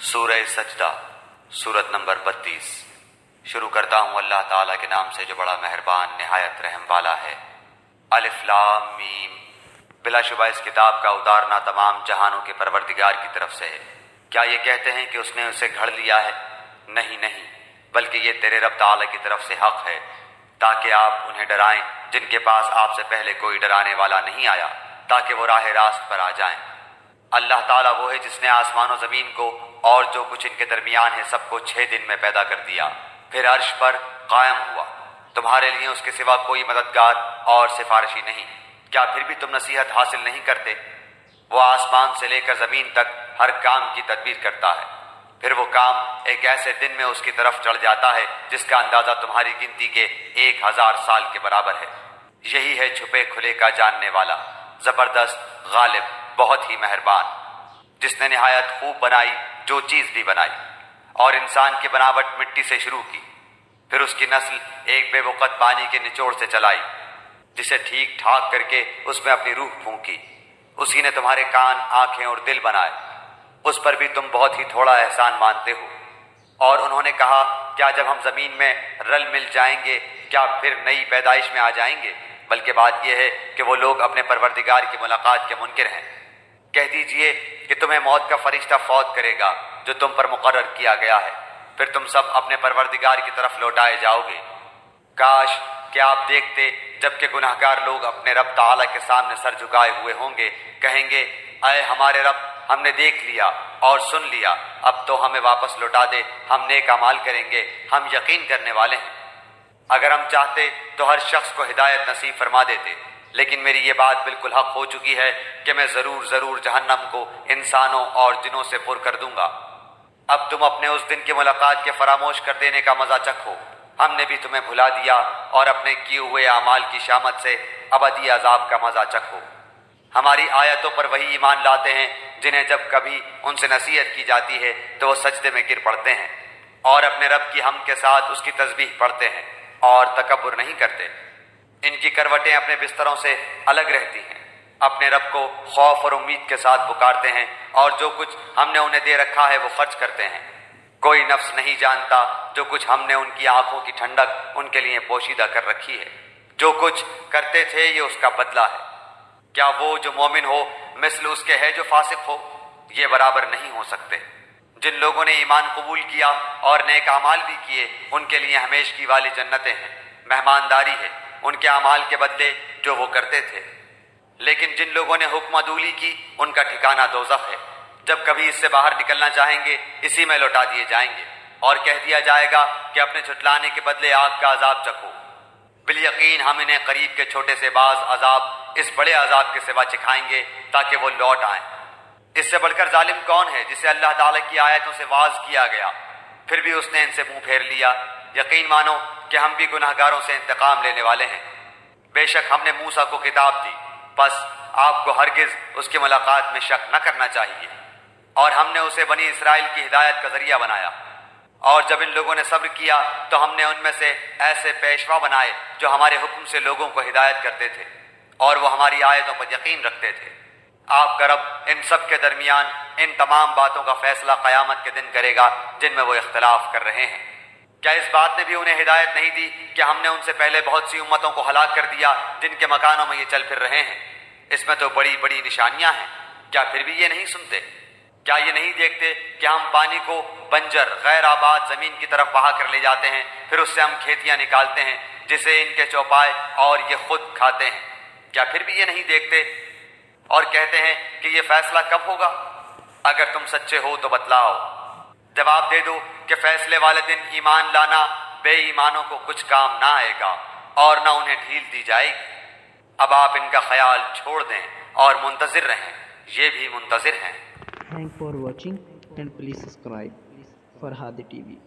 सूरह सजदा सूरत नंबर 32। शुरू करता हूँ अल्लाह ताला के नाम से जो बड़ा मेहरबान निहायत रहम वाला है। अलिफ लाम मीम। बिलाशुबा इस किताब का उतारना तमाम जहानों के परवरदिगार की तरफ से है। क्या ये कहते हैं कि उसने उसे घड़ लिया है? नहीं नहीं, बल्कि ये तेरे रब ताला की तरफ से हक है, ताकि आप उन्हें डराएं जिनके पास आपसे पहले कोई डराने वाला नहीं आया, ताकि वो राह रास्त पर आ जाएं। अल्लाह ताला वो है जिसने आसमान और ज़मीन को और जो कुछ इनके दरमियान है सबको 6 दिन में पैदा कर दिया, फिर अर्श पर कायम हुआ। तुम्हारे लिए उसके सिवा कोई मददगार और सिफारिशी नहीं। क्या फिर भी तुम नसीहत हासिल नहीं करते? वो आसमान से लेकर ज़मीन तक हर काम की तदबीर करता है, फिर वो काम एक ऐसे दिन में उसकी तरफ चढ़ जाता है जिसका अंदाज़ा तुम्हारी गिनती के 1000 साल के बराबर है। यही है छुपे खुले का जानने वाला, ज़बरदस्त, गालिब, बहुत ही मेहरबान, जिसने निहायत खूब बनाई जो चीज़ भी बनाई, और इंसान की बनावट मिट्टी से शुरू की, फिर उसकी नस्ल एक बेवकत पानी के निचोड़ से चलाई, जिसे ठीक ठाक करके उसमें अपनी रूह फूंकी। उसी ने तुम्हारे कान, आंखें और दिल बनाए, उस पर भी तुम बहुत ही थोड़ा एहसान मानते हो। और उन्होंने कहा, क्या जब हम ज़मीन में रल मिल जाएंगे क्या फिर नई पैदाइश में आ जाएंगे? बल्कि बात यह है कि वो लोग अपने परवरदिगार की मुलाकात के मुनकिर हैं। कह दीजिए कि तुम्हें मौत का फरिश्ता फौत करेगा जो तुम पर मुकर्रर किया गया है, फिर तुम सब अपने परवरदिगार की तरफ लौटाए जाओगे। काश कि आप देखते जबकि गुनाहगार लोग अपने रब ताला के सामने सर झुकाए हुए होंगे, कहेंगे, अय हमारे रब, हमने देख लिया और सुन लिया, अब तो हमें वापस लौटा दे, हम नेक अमाल करेंगे, हम यकीन करने वाले हैं। अगर हम चाहते तो हर शख्स को हिदायत नसीब फरमा देते, लेकिन मेरी ये बात बिल्कुल हक हो चुकी है कि मैं ज़रूर जहन्नम को इंसानों और जिनों से पुर कर दूंगा। अब तुम अपने उस दिन की मुलाकात के फरामोश कर देने का मज़ा चखो। हमने भी तुम्हें भुला दिया और अपने किए हुए अमाल की शामत से अबदी अजाब का मज़ा चखो। हमारी आयतों पर वही ईमान लाते हैं जिन्हें जब कभी उनसे नसीहत की जाती है तो वो सजदे में गिर पड़ते हैं और अपने रब की हम के साथ उसकी तस्बीह पढ़ते हैं और तकब्बुर नहीं करते। इनकी करवटें अपने बिस्तरों से अलग रहती हैं, अपने रब को खौफ और उम्मीद के साथ पुकारते हैं और जो कुछ हमने उन्हें दे रखा है वो खर्च करते हैं। कोई नफ्स नहीं जानता जो कुछ हमने उनकी आंखों की ठंडक उनके लिए पोशीदा कर रखी है। जो कुछ करते थे ये उसका बदला है। क्या वो जो मोमिन हो मिस्ल उसके है जो फासिक हो? ये बराबर नहीं हो सकते। जिन लोगों ने ईमान कबूल किया और नेक अमाल भी किए उनके लिए हमेश की वाली जन्नतें हैं, मेहमानदारी है उनके अमाल के बदले जो वो करते थे। लेकिन जिन लोगों ने हुक्म अदूली की उनका ठिकाना दोज़ख है। जब कभी इससे बाहर निकलना चाहेंगे इसी में लौटा दिए जाएंगे और कह दिया जाएगा कि अपने झुटलाने के बदले आग का अजाब चखो। बिल यकीन हम इन्हें करीब के छोटे से बाज अजाब इस बड़े अजाब के सिवा चिखाएंगे ताकि वो लौट आएं। इससे बढ़कर जालिम कौन है जिसे अल्लाह ताला की आयतों से वाज किया गया, फिर भी उसने इनसे मुंह फेर लिया। यकीन मानो कि हम भी गुनाहगारों से इंतकाम लेने वाले हैं। बेशक हमने मूसा को किताब दी, बस आपको हरगिज उसकी मुलाकात में शक न करना चाहिए। और हमने उसे बनी इसराइल की हिदायत का जरिया बनाया। और जब इन लोगों ने सब्र किया तो हमने उनमें से ऐसे पेशवा बनाए जो हमारे हुक्म से लोगों को हिदायत करते थे और वो हमारी आयतों पर यकीन रखते थे। आपका रब इन सब के दरमियान इन तमाम बातों का फैसला क़यामत के दिन करेगा जिनमें वो इख्तलाफ कर रहे हैं। क्या इस बात ने भी उन्हें हिदायत नहीं दी कि हमने उनसे पहले बहुत सी उम्मतों को हलाक कर दिया जिनके मकानों में ये चल फिर रहे हैं? इसमें तो बड़ी बड़ी निशानियां हैं, क्या फिर भी ये नहीं सुनते? क्या ये नहीं देखते कि हम पानी को बंजर गैर आबाद ज़मीन की तरफ बहा कर ले जाते हैं, फिर उससे हम खेतियां निकालते हैं जिसे इनके चौपाए और ये खुद खाते हैं? क्या फिर भी ये नहीं देखते और कहते हैं कि ये फैसला कब होगा? अगर तुम सच्चे हो तो बतलाओ। जवाब दे दो कि फैसले वाले दिन ईमान लाना बेईमानों को कुछ काम ना आएगा और ना उन्हें ढील दी जाएगी। अब आप इनका ख्याल छोड़ दें और मुंतज़िर रहें, ये भी मुंतज़िर हैं। Thanks for watching and please subscribe Farhad TV.